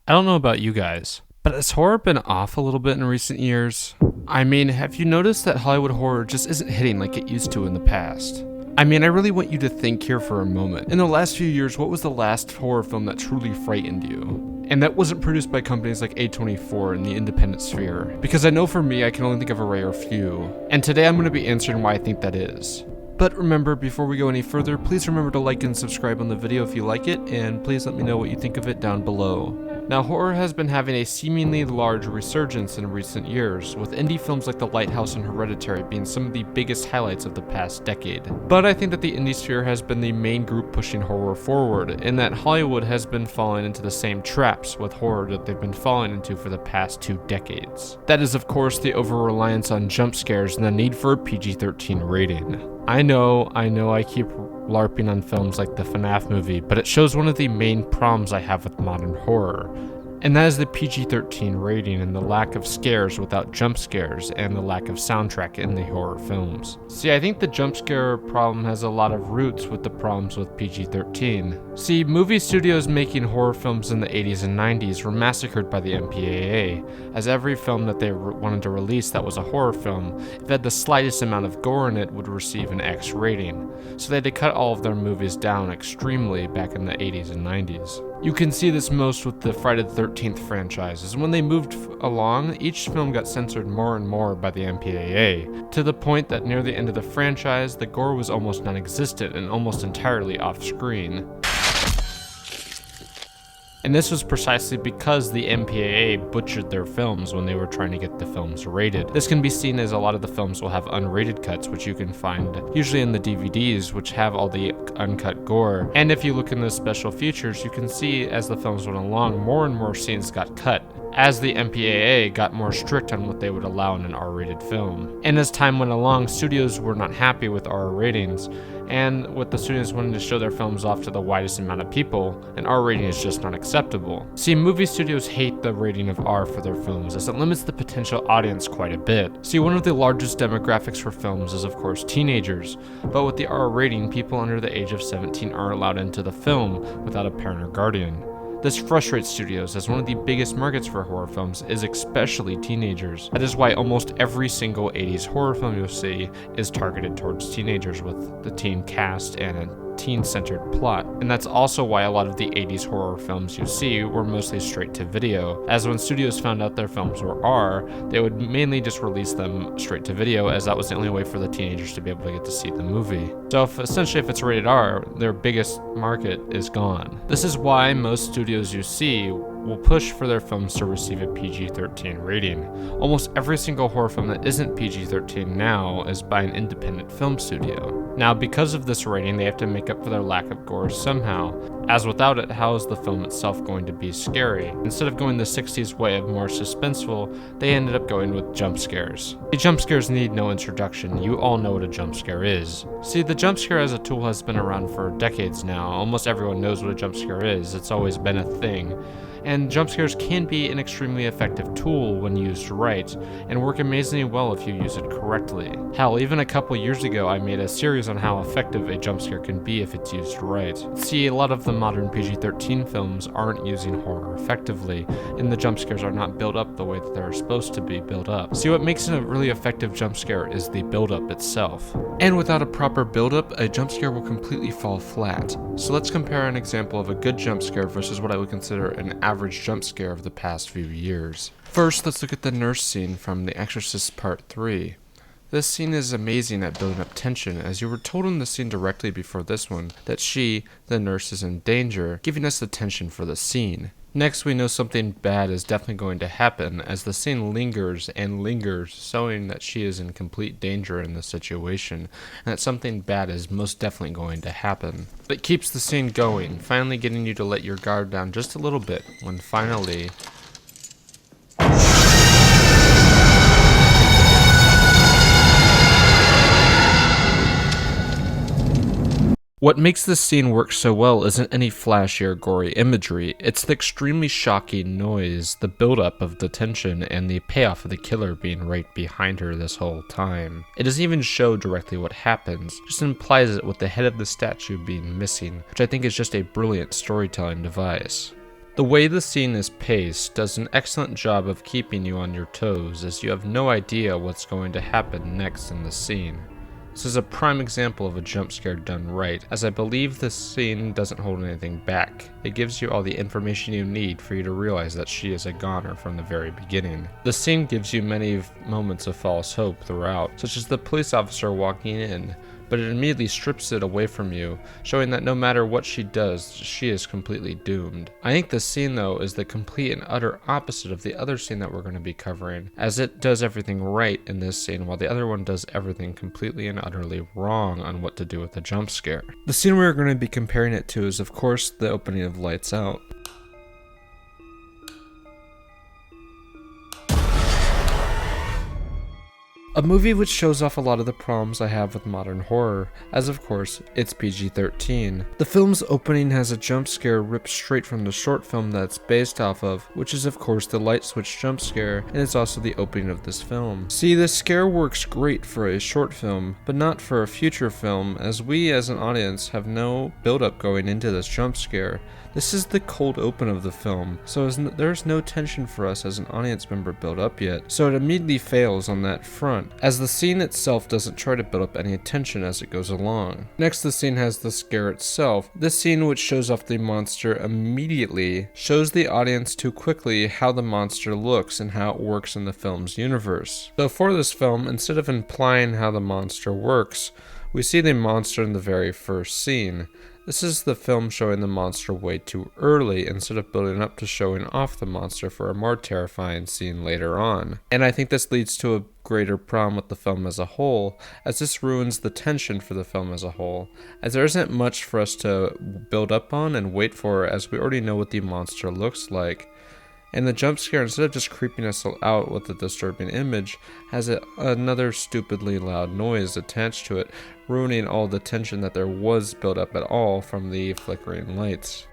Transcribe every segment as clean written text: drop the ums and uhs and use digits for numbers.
I don't know about you guys, but has horror been off a little bit in recent years? I mean, have you noticed that Hollywood horror just isn't hitting like it used to in the past? I mean, I really want you to think here for a moment. In the last few years, what was the last horror film that truly frightened you? And that wasn't produced by companies like A24 and the independent sphere. Because I know for me, I can only think of a rare few. And today I'm going to be answering why I think that is. But remember, before we go any further, please remember to like and subscribe on the video if you like it, and please let me know what you think of it down below. Now, horror has been having a seemingly large resurgence in recent years, with indie films like The Lighthouse and Hereditary being some of the biggest highlights of the past decade. But I think that the indie sphere has been the main group pushing horror forward, and that Hollywood has been falling into the same traps with horror that they've been falling into for the past 2 decades. That is, of course, the over-reliance on jump scares and the need for a PG-13 rating. I know I keep LARPing on films like the FNAF movie, but it shows one of the main problems I have with modern horror. And that is the PG-13 rating and the lack of scares without jump scares and the lack of soundtrack in the horror films. See, I think the jump scare problem has a lot of roots with the problems with PG-13. See, movie studios making horror films in the 80s and 90s were massacred by the MPAA, as every film that they wanted to release that was a horror film, if it had the slightest amount of gore in it, would receive an X rating. So they had to cut all of their movies down extremely back in the 80s and 90s. You can see this most with the Friday the 13th franchises. When they moved along, each film got censored more and more by the MPAA, to the point that near the end of the franchise, the gore was almost non-existent and almost entirely off-screen. And this was precisely because the MPAA butchered their films when they were trying to get the films rated. This can be seen as a lot of the films will have unrated cuts, which you can find usually in the DVDs, which have all the uncut gore. And if you look in the special features, you can see as the films went along, more and more scenes got cut, as the MPAA got more strict on what they would allow in an R-rated film. And as time went along, studios were not happy with R ratings, and with the studios wanting to show their films off to the widest amount of people, an R rating is just not acceptable. See, movie studios hate the rating of R for their films, as it limits the potential audience quite a bit. See, one of the largest demographics for films is of course teenagers, but with the R rating, people under the age of 17 are allowed into the film without a parent or guardian. This frustrates studios, as one of the biggest markets for horror films is especially teenagers. That is why almost every single 80s horror film you'll see is targeted towards teenagers, with the teen cast and a teen-centered plot. And that's also why a lot of the 80s horror films you see were mostly straight to video, as when studios found out their films were R, they would mainly just release them straight to video, as that was the only way for the teenagers to be able to get to see the movie. So essentially if it's rated R, their biggest market is gone. This is why most studios you see will push for their films to receive a PG-13 rating. Almost every single horror film that isn't PG-13 now is by an independent film studio. Now, because of this rating, they have to make up for their lack of gore somehow, as without it, how is the film itself going to be scary? Instead of going the 60s way of more suspenseful, they ended up going with jump scares. The jump scares need no introduction, you all know what a jump scare is. See, the jump scare as a tool has been around for decades now. Almost everyone knows what a jump scare is, it's always been a thing. And jump scares can be an extremely effective tool when used right, and work amazingly well if you use it correctly. Hell, even a couple years ago I made a series on how effective a jump scare can be if it's used right. See, a lot of the modern PG-13 films aren't using horror effectively, and the jump scares are not built up the way that they're supposed to be built up. See, what makes a really effective jump scare is the build-up itself. And without a proper build-up, a jump scare will completely fall flat. So let's compare an example of a good jump scare versus what I would consider an average jump scare of the past few years. First, let's look at the nurse scene from The Exorcist Part 3. This scene is amazing at building up tension, as you were told in the scene directly before this one that she, the nurse, is in danger, giving us the tension for the scene. Next, we know something bad is definitely going to happen, as the scene lingers and lingers, showing that she is in complete danger in the situation, and that something bad is most definitely going to happen. It keeps the scene going, finally getting you to let your guard down just a little bit, when finally what makes this scene work so well isn't any flashy or gory imagery, it's the extremely shocking noise, the build-up of the tension, and the payoff of the killer being right behind her this whole time. It doesn't even show directly what happens, just implies it with the head of the statue being missing, which I think is just a brilliant storytelling device. The way the scene is paced does an excellent job of keeping you on your toes, as you have no idea what's going to happen next in the scene. This is a prime example of a jump scare done right, as I believe this scene doesn't hold anything back. It gives you all the information you need for you to realize that she is a goner from the very beginning. The scene gives you many moments of false hope throughout, such as the police officer walking in, but it immediately strips it away from you, showing that no matter what she does, she is completely doomed. I think this scene, though, is the complete and utter opposite of the other scene that we're going to be covering, as it does everything right in this scene, while the other one does everything completely and utterly wrong on what to do with the jump scare. The scene we're going to be comparing it to is, of course, the opening of Lights Out. A movie which shows off a lot of the problems I have with modern horror, as of course, it's PG-13. The film's opening has a jump scare ripped straight from the short film that it's based off of, which is of course the light switch jump scare, and it's also the opening of this film. See, this scare works great for a short film, but not for a future film, as we as an audience have no build-up going into this jump scare. This is the cold open of the film, so there's no tension for us as an audience member build up yet, so it immediately fails on that front, as the scene itself doesn't try to build up any tension as it goes along. Next, the scene has the scare itself. This scene, which shows off the monster immediately, shows the audience too quickly how the monster looks and how it works in the film's universe. So for this film, instead of implying how the monster works, we see the monster in the very first scene. This is the film showing the monster way too early instead of building up to showing off the monster for a more terrifying scene later on. And I think this leads to a greater problem with the film as a whole, as this ruins the tension for the film as a whole, as there isn't much for us to build up on and wait for, as we already know what the monster looks like. And the jump scare, instead of just creeping us out with a disturbing image, has another stupidly loud noise attached to it, ruining all the tension that there was built up at all from the flickering lights.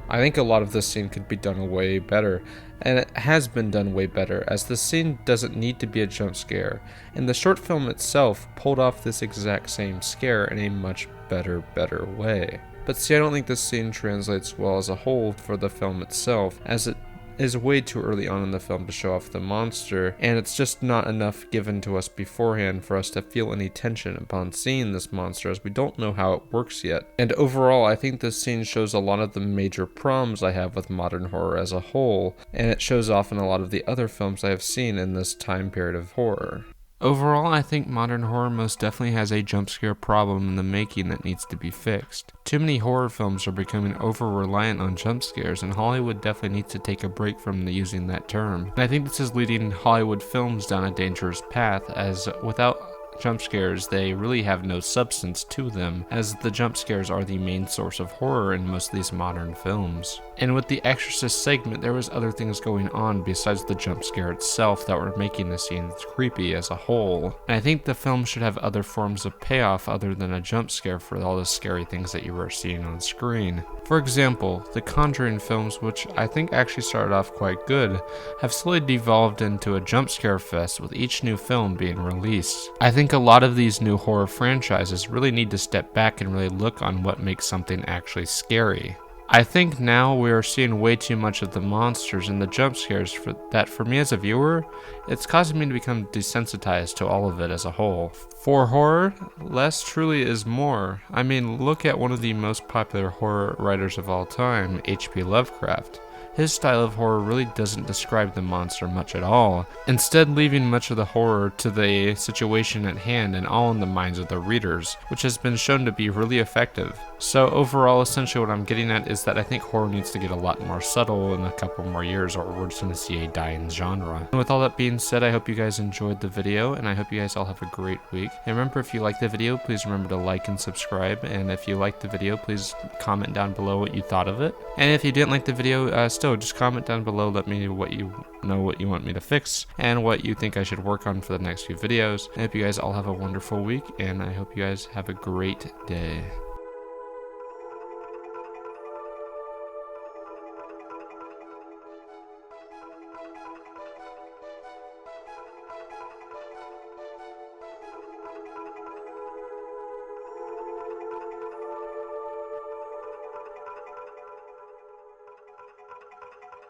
I think a lot of this scene could be done way better, and it has been done way better, as the scene doesn't need to be a jump scare, and the short film itself pulled off this exact same scare in a much better way. But see, I don't think this scene translates well as a whole for the film itself, as it is way too early on in the film to show off the monster, and it's just not enough given to us beforehand for us to feel any tension upon seeing this monster, as we don't know how it works yet. And overall, I think this scene shows a lot of the major problems I have with modern horror as a whole, and it shows off in a lot of the other films I have seen in this time period of horror. Overall, I think modern horror most definitely has a jump scare problem in the making that needs to be fixed. Too many horror films are becoming over-reliant on jump scares, and Hollywood definitely needs to take a break from using that term. And I think this is leading Hollywood films down a dangerous path, as without jump scares, they really have no substance to them, as the jump scares are the main source of horror in most of these modern films. And with the Exorcist segment, there was other things going on besides the jump scare itself that were making the scenes creepy as a whole. And I think the film should have other forms of payoff other than a jump scare for all the scary things that you were seeing on screen. For example, the Conjuring films, which I think actually started off quite good, have slowly devolved into a jump scare fest with each new film being released. I think a lot of these new horror franchises really need to step back and really look on what makes something actually scary. I think now we are seeing way too much of the monsters and the jump scares for me as a viewer, it's causing me to become desensitized to all of it as a whole. For horror, less truly is more. I mean, look at one of the most popular horror writers of all time, H.P. Lovecraft. His style of horror really doesn't describe the monster much at all, instead leaving much of the horror to the situation at hand and all in the minds of the readers, which has been shown to be really effective. So overall, essentially what I'm getting at is that I think horror needs to get a lot more subtle in a couple more years, or we're just going to see a dying genre. And with all that being said, I hope you guys enjoyed the video, and I hope you guys all have a great week. And remember, if you liked the video, please remember to like and subscribe, and if you liked the video, please comment down below what you thought of it. And if you didn't like the video, still just comment down below, let me know what you want me to fix and what you think I should work on for the next few videos. I hope you guys all have a wonderful week, and I hope you guys have a great day.